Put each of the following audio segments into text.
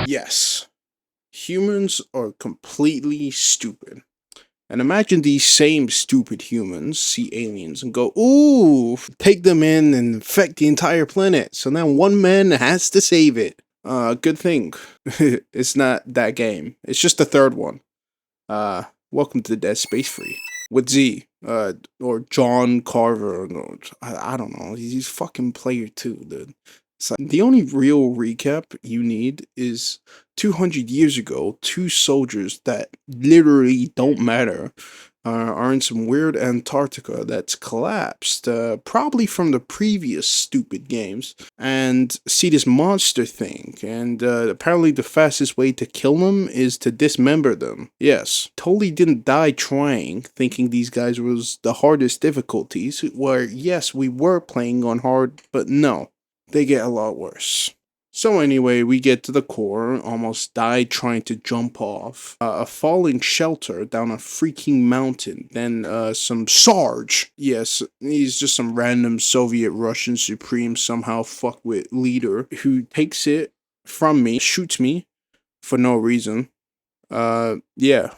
Yes, humans are completely stupid. And imagine these same stupid humans see aliens and go, ooh, take them in and infect the entire planet. So now one man has to save it. Good thing. It's not that game. It's just the third one. Welcome to Dead Space Free. With Z. Or John Carver. Or, I don't know. He's fucking player 2, dude. So the only real recap you need is 200 years ago, two soldiers that literally don't matter are in some weird Antarctica that's collapsed, probably from the previous stupid games, and see this monster thing. And apparently, the fastest way to kill them is to dismember them. Yes, totally didn't die trying, thinking these guys was the hardest difficulties, where yes, we were playing on hard, but no, they get a lot worse. So anyway, we get to the core, almost died trying to jump off a falling shelter down a freaking mountain. Then some Sarge, yes, he's just some random Soviet Russian Supreme somehow fuckwit leader who takes it from me, shoots me for no reason. Yeah,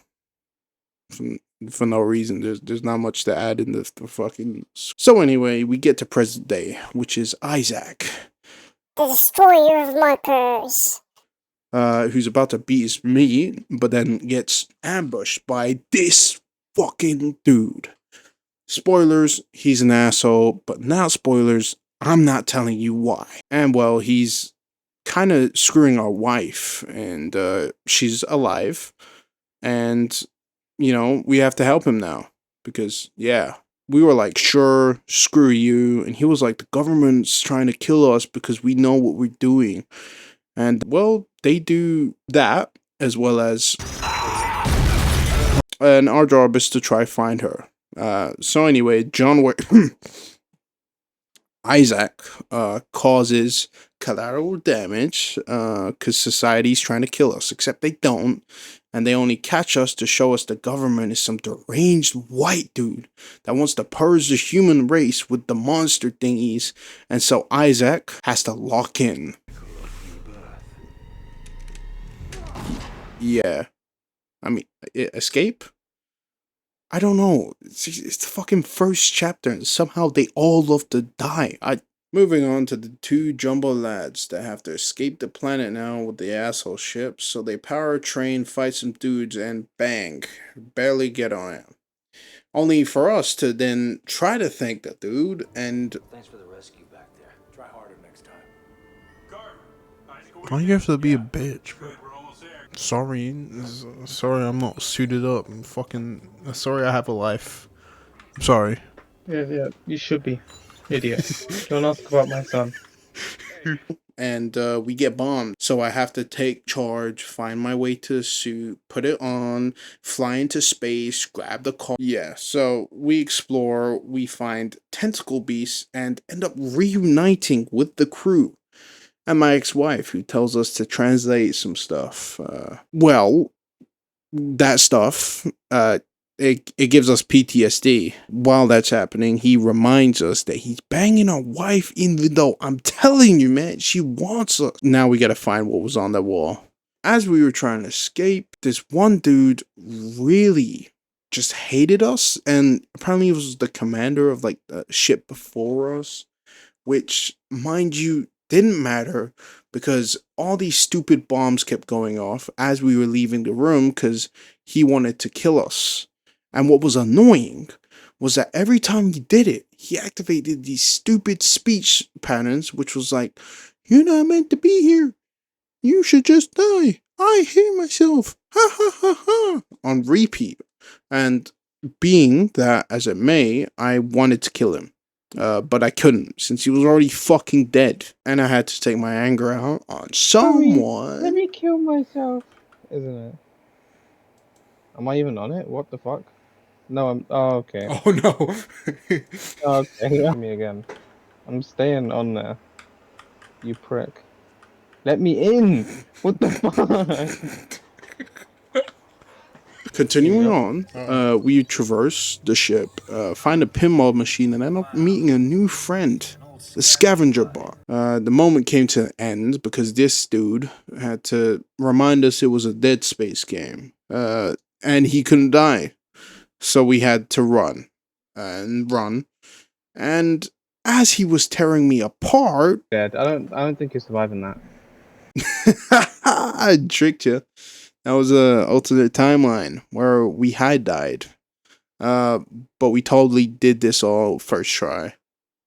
for no reason. There's not much to add in the fucking. So anyway, we get to present day, which is Isaac, the destroyer of my purse. Who's about to beat his meat, but then gets ambushed by this fucking dude. Spoilers, he's an asshole, but not spoilers, I'm not telling you why. And well, he's kind of screwing our wife, and she's alive, and, you know, we have to help him now, because, yeah. We were like, sure, screw you. And he was like, the government's trying to kill us because we know what we're doing. And, well, they do that, as well as... And our job is to try find her. So anyway, Isaac causes collateral damage because society's trying to kill us, except they don't. And they only catch us to show us the government is some deranged white dude that wants to purge the human race with the monster thingies. And so Isaac has to lock in. Yeah. I mean, escape? I don't know. It's the fucking first chapter, and somehow they all love to die. Moving on to the two jumbo lads that have to escape the planet now with the asshole ship, so they power train, fight some dudes, and bang, barely get on it. Only for us to then try to thank the dude, and... Thanks for the rescue back there. Try harder next time. Why you have to be a bitch, bro? Sorry, I'm not suited up. I'm fucking sorry. I have a life. I'm sorry. Yeah, you should be, idiot. Don't ask about my son. And we get bombed, so I have to take charge, find my way to the suit, put it on, fly into space, grab the car. Yeah, so we explore, we find tentacle beasts, and end up reuniting with the crew. And my ex-wife, who tells us to translate some stuff. Well, that stuff, it gives us PTSD. While that's happening, he reminds us that he's banging our wife, even though I'm telling you, man, she wants us. Now we gotta find what was on that wall. As we were trying to escape, this one dude really just hated us, and apparently he was the commander of like the ship before us, which, mind you, didn't matter because all these stupid bombs kept going off as we were leaving the room because he wanted to kill us. And what was annoying was that every time he did it, he activated these stupid speech patterns, which was like, you're not meant to be here. You should just die. I hate myself. Ha ha ha ha. On repeat. And being that as it may, I wanted to kill him. But I couldn't, since he was already fucking dead. And I had to take my anger out on someone. Let me kill myself. Isn't it? Am I even on it? What the fuck? No, I'm... Oh, okay. Oh no. Okay, me again. I'm staying on there. You prick. Let me in! What the fuck? Continuing on, we traverse the ship, find a pinball machine, and end up meeting a new friend. the scavenger bot. The moment came to an end because this dude had to remind us it was a Dead Space game. And he couldn't die. So we had to run. And run. And as he was tearing me apart... Dead. I don't think you're surviving that. I tricked you. That was a alternate timeline where we had died. But we totally did this all first try.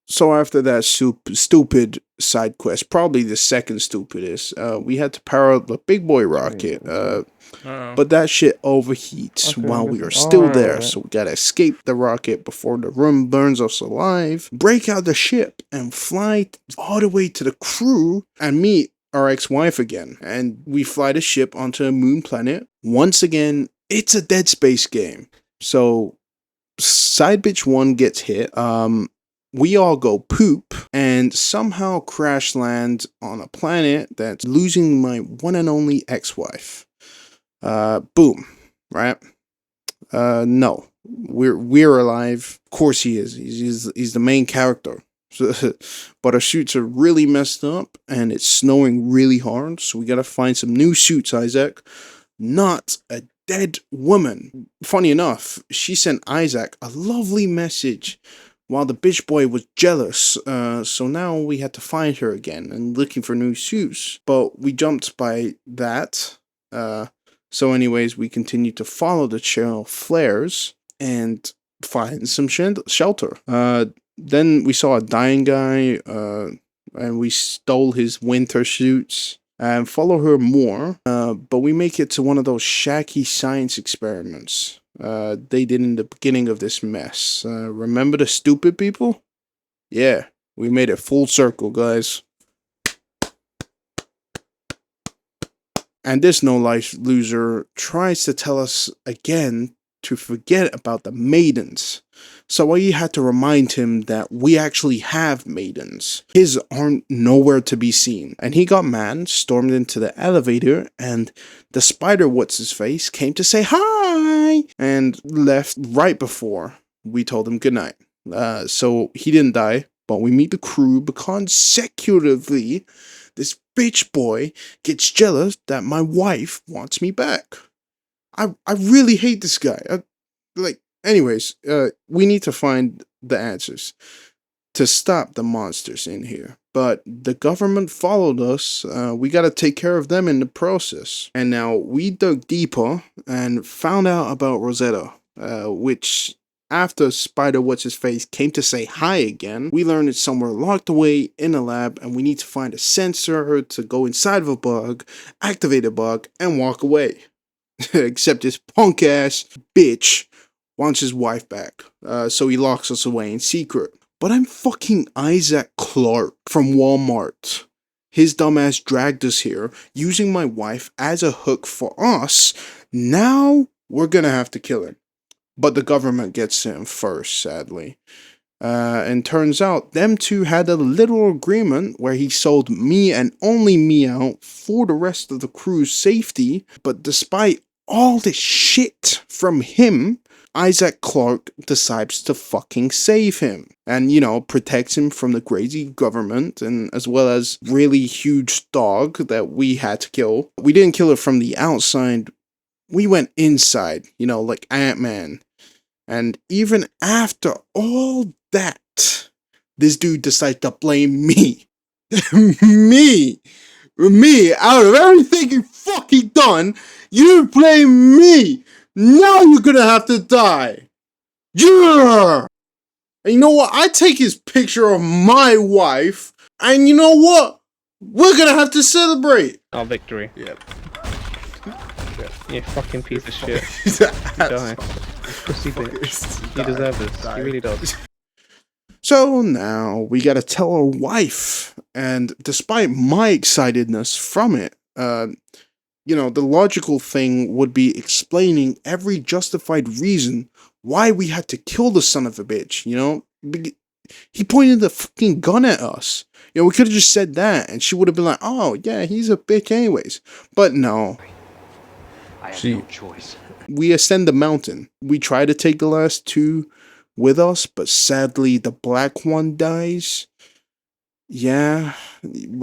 So after that stupid side quest, probably the second stupidest, we had to power up the big boy rocket. But that shit overheats while we are still there, so we gotta escape the rocket before the room burns us alive, break out the ship, and fly all the way to the crew and meet our ex-wife again. And we fly the ship onto a moon planet. Once again, it's a Dead Space game. So side bitch 1 gets hit. We all go poop and somehow crash land on a planet that's losing my one and only ex-wife. Boom, right? No, we're alive. Of course he is. He's the main character. But our suits are really messed up and it's snowing really hard, so we gotta find some new suits, Isaac. Not a dead woman. Funny enough, she sent Isaac a lovely message while the bitch boy was jealous, so now we had to find her again and looking for new suits. But we jumped by that. So anyways, we continued to follow the trail of flares and find some shelter. Then we saw a dying guy, and we stole his winter suits and follow her more. But we make it to one of those shaky science experiments they did in the beginning of this mess. Remember the stupid people? Yeah, we made it full circle, guys. And this no-life loser tries to tell us again to forget about the maidens. So we had to remind him that we actually have maidens. His aren't nowhere to be seen. And he got mad, stormed into the elevator, and the spider what's-his-face came to say hi! And left right before we told him goodnight. So he didn't die, but we meet the crew, but consecutively, this bitch boy gets jealous that my wife wants me back. I really hate this guy. Anyways, we need to find the answers to stop the monsters in here. But the government followed us. We gotta take care of them in the process. And now we dug deeper and found out about Rosetta, which after Spider What's-His-Face came to say hi again, we learned it's somewhere locked away in a lab and we need to find a sensor to go inside of a bug, activate a bug, and walk away. Except this punk ass bitch wants his wife back, so he locks us away in secret. But I'm fucking Isaac Clarke from Walmart. His dumbass dragged us here, using my wife as a hook for us. Now we're gonna have to kill him. But the government gets him first, sadly. And turns out them two had a little agreement where he sold me and only me out for the rest of the crew's safety. But despite all this shit from him, Isaac Clarke decides to fucking save him. And, protects him from the crazy government and as well as really huge dog that we had to kill. We didn't kill it from the outside. We went inside, like Ant-Man. And even after all that, this dude decided to blame me. Me, out of everything you fucking done, you blame me. Now you're gonna have to die. Yeah. And you know what? I take his picture of my wife, and you know what? We're gonna have to celebrate. Our victory. Yep. You fucking piece of shit. Die. Pussy bitch. He deserves this. He really does. So now we gotta tell our wife, and despite my excitedness from it, the logical thing would be explaining every justified reason why we had to kill the son of a bitch, He pointed the fucking gun at us. We could have just said that, and she would have been like, oh, yeah, he's a bitch anyways. But no. I have no choice. We ascend the mountain. We try to take the last two with us, but sadly the black one dies. Yeah,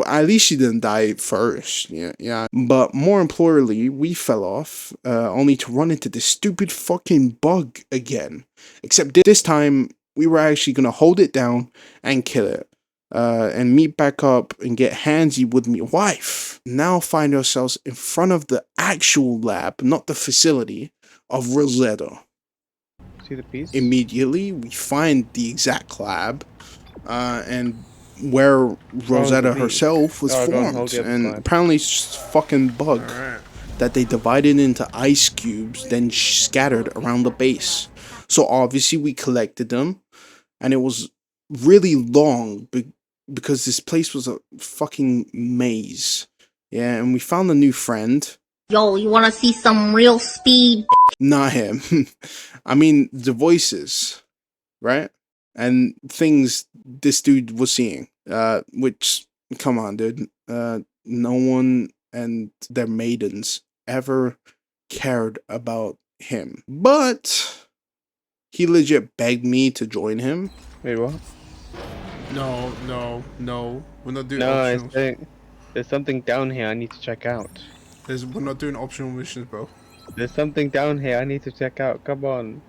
at least she didn't die first. Yeah, yeah. But more importantly, we fell off, only to run into this stupid fucking bug again. Except this time, we were actually gonna hold it down and kill it. And meet back up and get handsy with me wife. Now find ourselves in front of the actual lab, not the facility, of Rosetta. See the piece? Immediately, we find the exact lab, and where Rosetta beast. herself was Oh, go on, hold formed, the other and side. apparently it's just a fucking bug Alright. that they divided into ice cubes, then scattered around the base. So obviously we collected them, and it was really long because this place was a fucking maze. Yeah, and we found a new friend. Yo, you wanna see some real speed? Not him. I mean the voices, right? And things this dude was seeing. Which, come on, dude. No one and their maidens ever cared about him. But he legit begged me to join him. Wait, what? No, no, no. We're not doing No, I optional. think there's something down here I need to check out. We're not doing optional missions, bro. There's something down here I need to check out. Come on.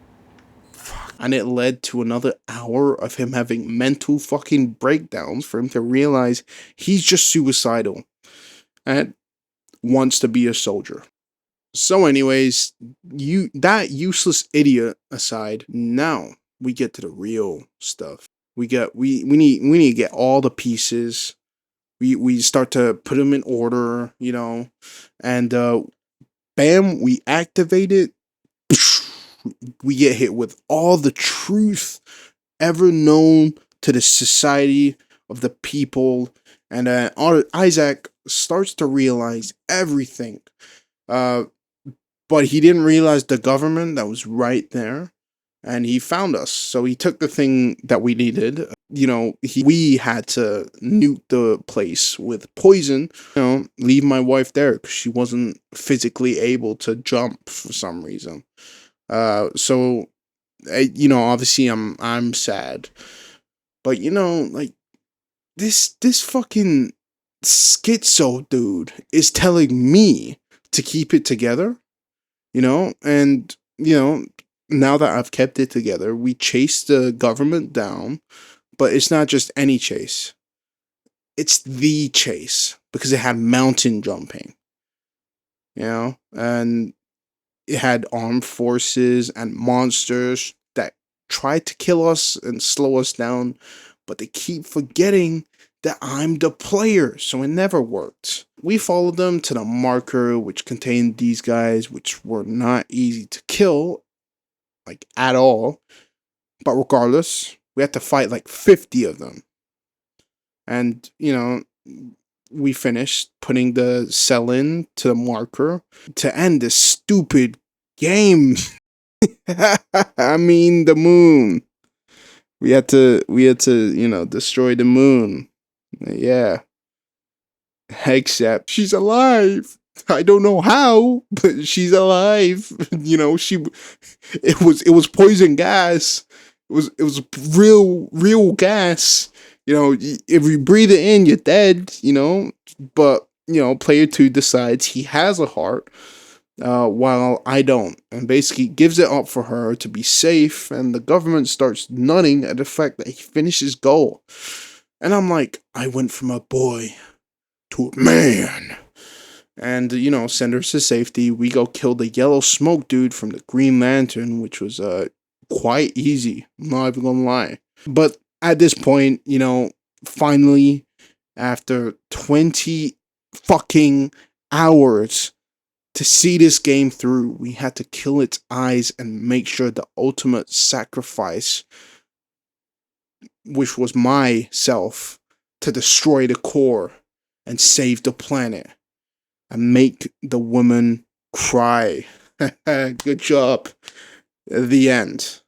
And it led to another hour of him having mental fucking breakdowns for him to realize he's just suicidal and wants to be a soldier. So anyways, that useless idiot aside, now we get to the real stuff. We need to get all the pieces. We start to put them in order, you know, and bam, we activate it. We get hit with all the truth ever known to the society of the people, and Isaac starts to realize everything. But he didn't realize the government that was right there, and he found us. So he took the thing that we needed. You know, we had to nuke the place with poison. You know, leave my wife there because she wasn't physically able to jump for some reason. So, you know, obviously I'm sad, but you know, like this fucking schizo dude is telling me to keep it together, you know, and you know, now that I've kept it together, we chase the government down, but it's not just any chase. It's the chase because it had mountain jumping, you know, and it had armed forces and monsters that tried to kill us and slow us down, but they keep forgetting that I'm the player, so it never worked. We followed them to the marker, which contained these guys, which were not easy to kill, like at all. But regardless, we had to fight like 50 of them. And, you know, we finished putting the cell in to the marker to end this stupid game. I mean the moon. We had to, you know, destroy the moon. Yeah. Except she's alive. I don't know how, but she's alive. You know, it was poison gas. It was real gas. You know, if you breathe it in, you're dead, you know. But, you know, player 2 decides he has a heart, while I don't, and basically gives it up for her to be safe, and the government starts nutting at the fact that he finished his goal. And I'm like, I went from a boy to a man. And, you know, send her to safety. We go kill the yellow smoke dude from the Green Lantern, which was quite easy. I'm not even gonna lie. But at this point, you know, finally, after 20 fucking hours to see this game through, we had to kill its eyes and make sure the ultimate sacrifice, which was myself, to destroy the core and save the planet and make the woman cry. Good job. The end.